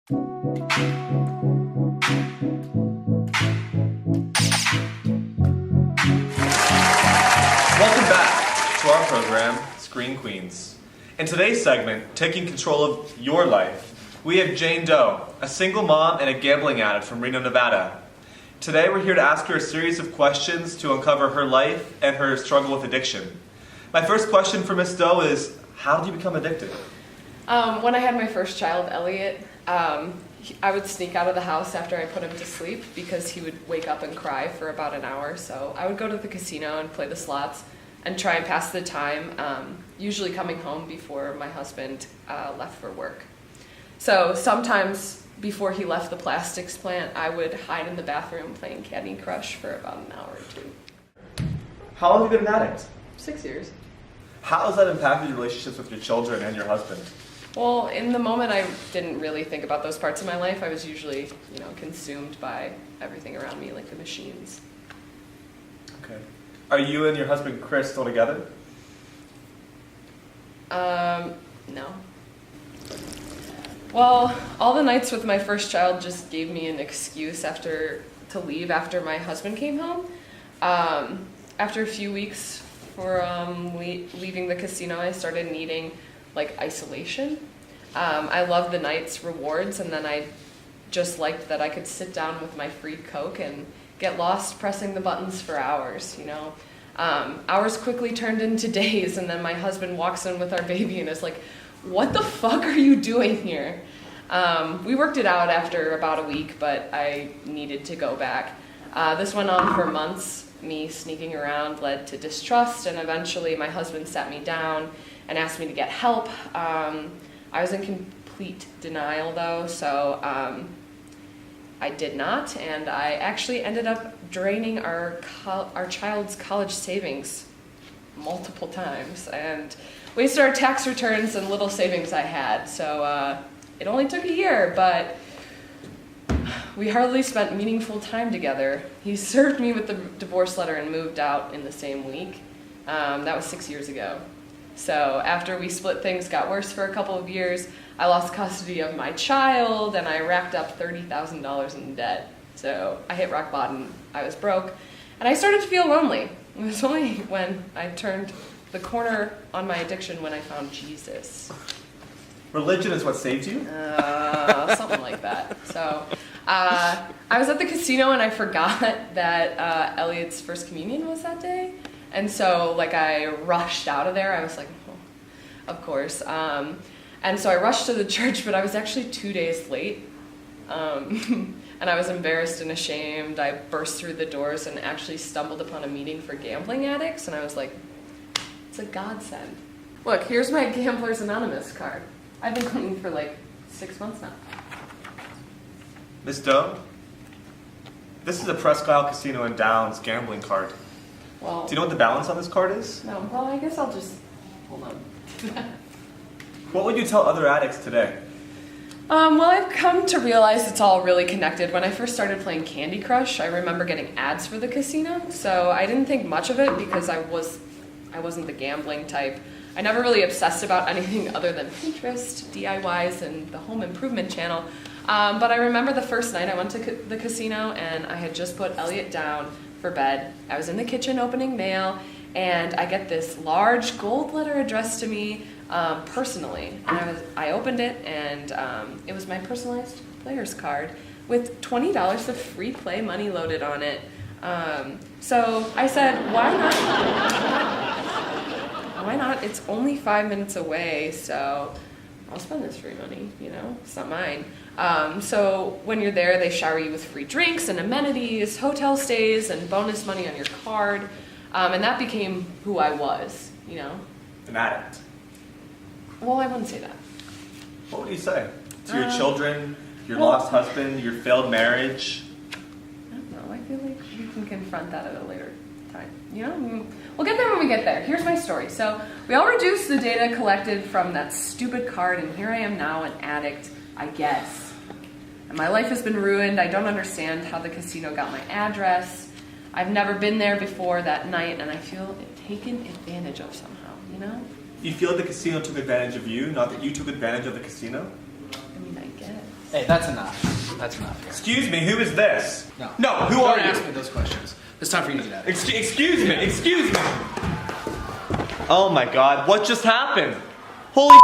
Welcome back to our program, Screen Queenz. In today's segment, taking control of your life, we have Jane Doe, a single mom and a gambling addict from Reno, Nevada. Today we're here to ask her a series of questions to uncover her life and her struggle with addiction. My first question for Miss Doe is, how did you become addicted? When I had my first child, Elliot, I would sneak out of the house after I put him to sleep because he would wake up and cry for about an hour. So I would go to the casino and play the slots and try and pass the time, usually coming home before my husband left for work. So sometimes before he left the plastics plant, I would hide in the bathroom playing Candy Crush for about an hour or two. How long have you been an addict? 6 years. How has that impacted your relationships with your children and your husband? Well, in the moment, I didn't really think about those parts of my life. I was usually, consumed by everything around me, like the machines. Okay. Are you and your husband Chris still together? No. Well, all the nights with my first child just gave me an excuse to leave after my husband came home. After a few weeks for leaving the casino, I started needing isolation. I loved the night's rewards, and then I just liked that I could sit down with my free Coke and get lost pressing the buttons for hours, Hours quickly turned into days, and then my husband walks in with our baby and is like, "What the fuck are you doing here?" We worked it out after about a week, but I needed to go back. This went on for months. Me sneaking around led to distrust, and eventually my husband sat me down and asked me to get help. I was in complete denial though, so I did not, and I actually ended up draining our child's college savings multiple times and wasted our tax returns and little savings I had. So it only took a year, but we hardly spent meaningful time together. He served me with the divorce letter and moved out in the same week. That was 6 years ago. So after we split, things got worse for a couple of years. I lost custody of my child, and I racked up $30,000 in debt. So I hit rock bottom. I was broke, and I started to feel lonely. It was only when I turned the corner on my addiction when I found Jesus. Religion is what saved you? Something like that. So I was at the casino, and I forgot that Elliot's first communion was that day. And so, I rushed out of there. I was like, oh, of course. And so I rushed to the church, but I was actually 2 days late. And I was embarrassed and ashamed. I burst through the doors and actually stumbled upon a meeting for gambling addicts. And I was like, it's a godsend. Look, here's my Gamblers Anonymous card. I've been clean for 6 months now. Miss Doe, this is a Presque Isle Casino and Downs gambling card. Well, do you know what the balance on this card is? No, well, I guess I'll just hold on. What would you tell other addicts today? Well, I've come to realize it's all really connected. When I first started playing Candy Crush, I remember getting ads for the casino, so I didn't think much of it because I wasn't the gambling type. I never really obsessed about anything other than Pinterest, DIYs, and the home improvement channel. But I remember the first night I went to the casino, and I had just put Elliot down for bed. I was in the kitchen opening mail, and I get this large gold letter addressed to me personally. And I opened it, and it was my personalized player's card with $20 of free play money loaded on it. So I said, why not? Why not? It's only 5 minutes away, so I'll spend this free money, it's not mine. So when you're there, they shower you with free drinks and amenities, hotel stays, and bonus money on your card. And that became who I was, An addict. Well, I wouldn't say that. What would you say? To your children, your lost husband, your failed marriage? I don't know. I feel like we can confront that at a later time. We'll get there when we get there. Here's my story. So we all reduced the data collected from that stupid card, and here I am now, an addict, I guess. And my life has been ruined. I don't understand how the casino got my address. I've never been there before that night, and I feel taken advantage of somehow, You feel the casino took advantage of you, not that you took advantage of the casino? I mean, I guess. Hey, that's enough. That's enough here. Excuse me, who is this? No. No, who Don't are ask you? me those questions. It's time for you to get out of here. Excuse me, excuse me. Oh my god, what just happened? Holy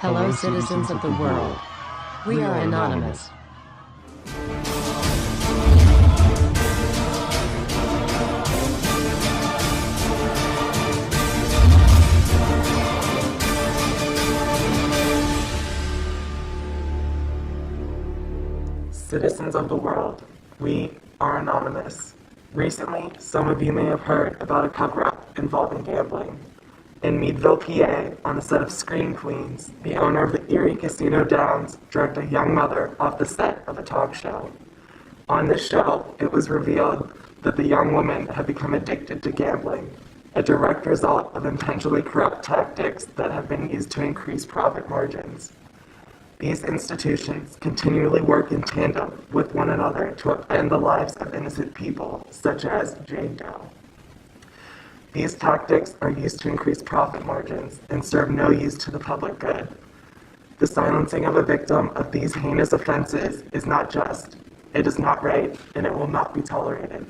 Hello, citizens of the world. We are anonymous. Citizens of the world, we are anonymous. Recently, some of you may have heard about a cover-up involving gambling. In Meadville, PA, on a set of Screen Queenz, the owner of the Erie Casino Downs dragged a young mother off the set of a talk show. On this show, it was revealed that the young woman had become addicted to gambling, a direct result of intentionally corrupt tactics that have been used to increase profit margins. These institutions continually work in tandem with one another to upend the lives of innocent people, such as Jane Doe. These tactics are used to increase profit margins and serve no use to the public good. The silencing of a victim of these heinous offenses is not just, it is not right, and it will not be tolerated.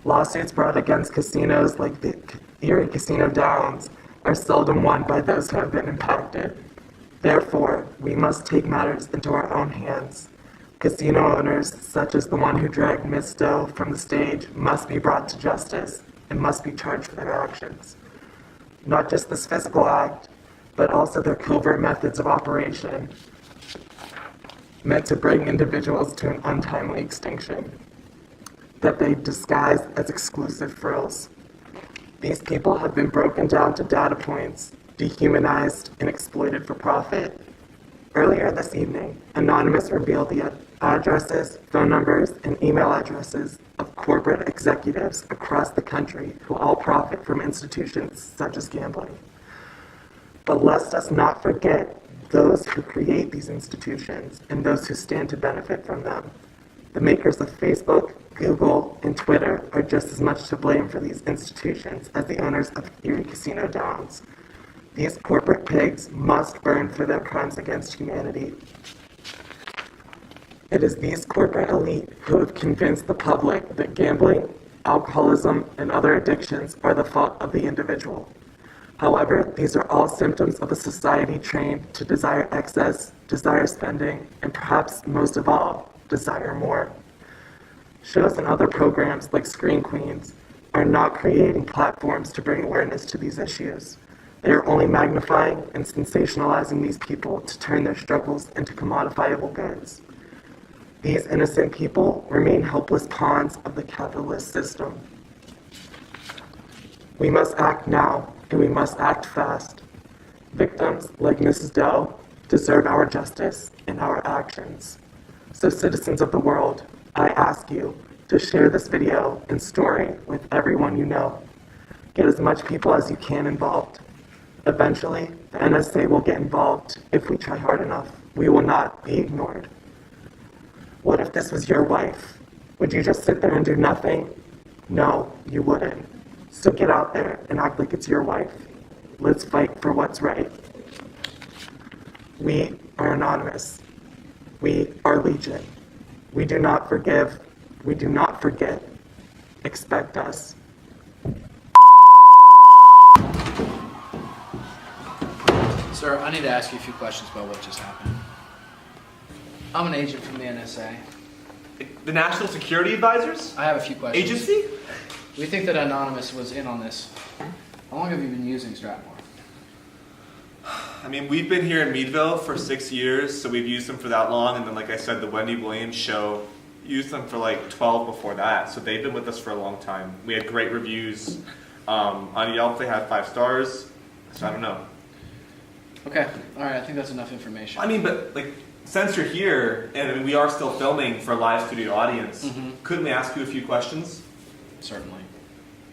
Lawsuits brought against casinos like the Erie Casino Downs are seldom won by those who have been impacted. Therefore, we must take matters into our own hands. Casino owners, such as the one who dragged Miss Doe from the stage, must be brought to justice and must be charged for their actions. Not just this physical act, but also their covert methods of operation, meant to bring individuals to an untimely extinction, that they disguise as exclusive frills. These people have been broken down to data points, dehumanized, and exploited for profit. Earlier this evening, Anonymous revealed the addresses, phone numbers, and email addresses of corporate executives across the country who all profit from institutions such as gambling. But let us not forget those who create these institutions and those who stand to benefit from them. The makers of Facebook, Google, and Twitter are just as much to blame for these institutions as the owners of Erie Casino Downs. These corporate pigs must burn for their crimes against humanity. It is these corporate elite who have convinced the public that gambling, alcoholism, and other addictions are the fault of the individual. However, these are all symptoms of a society trained to desire excess, desire spending, and perhaps most of all, desire more. Shows and other programs like Screen Queenz are not creating platforms to bring awareness to these issues. They are only magnifying and sensationalizing these people to turn their struggles into commodifiable goods. These innocent people remain helpless pawns of the capitalist system. We must act now, and we must act fast. Victims like Mrs. Doe deserve our justice and our actions. So citizens of the world, I ask you to share this video and story with everyone you know. Get as much people as you can involved. Eventually, the NSA will get involved if we try hard enough. We will not be ignored. What if this was your wife? Would you just sit there and do nothing? No, you wouldn't. So get out there and act like it's your wife. Let's fight for what's right. We are anonymous. We are legion. We do not forgive. We do not forget. Expect us. Sir, I need to ask you a few questions about what just happened. I'm an agent from the NSA. The National Security Advisors? I have a few questions. Agency? We think that Anonymous was in on this. How long have you been using Stratmore? I mean, we've been here in Meadville for 6 years, so we've used them for that long. And then, like I said, the Wendy Williams show used them for like 12 before that. So they've been with us for a long time. We had great reviews. On Yelp, they had 5 stars. So I don't know. Okay, all right, I think that's enough information. I mean, but like, since you're here, and I mean, we are still filming for a live studio audience, couldn't we ask you a few questions? Certainly.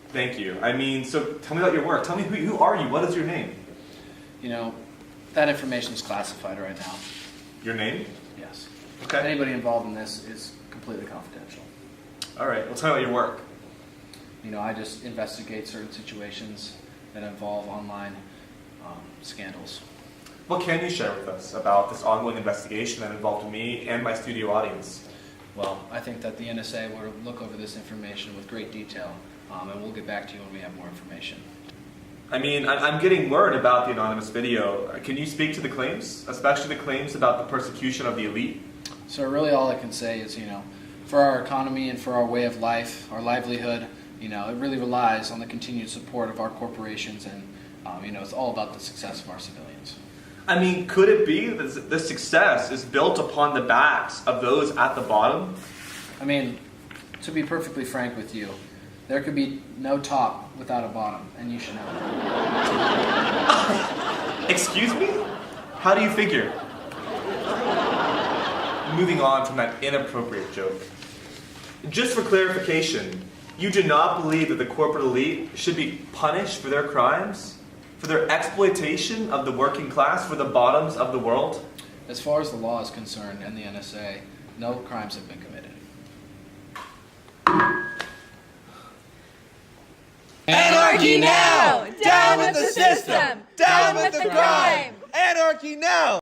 Thank you. I mean, so tell me about your work. Tell me who are you? What is your name? You know, that information is classified right now. Your name? Yes. Okay. Anybody involved in this is completely confidential. All right. Well, tell me about your work. You know, I just investigate certain situations that involve online scandals. What can you share with us about this ongoing investigation that involved me and my studio audience? Well, I think that the NSA will look over this information with great detail, and we'll get back to you when we have more information. I mean, I'm getting word about the anonymous video. Can you speak to the claims, especially the claims about the persecution of the elite? So really all I can say is, for our economy and for our way of life, our livelihood, it really relies on the continued support of our corporations, and it's all about the success of our civilians. I mean, could it be that the success is built upon the backs of those at the bottom? I mean, to be perfectly frank with you, there could be no top without a bottom, and you should know that. Excuse me? How do you figure? Moving on from that inappropriate joke. Just for clarification, you do not believe that the corporate elite should be punished for their crimes? For their exploitation of the working class, for the bottoms of the world? As far as the law is concerned and the NSA, no crimes have been committed. Anarchy now! Down with the system! Down with the crime! Anarchy now!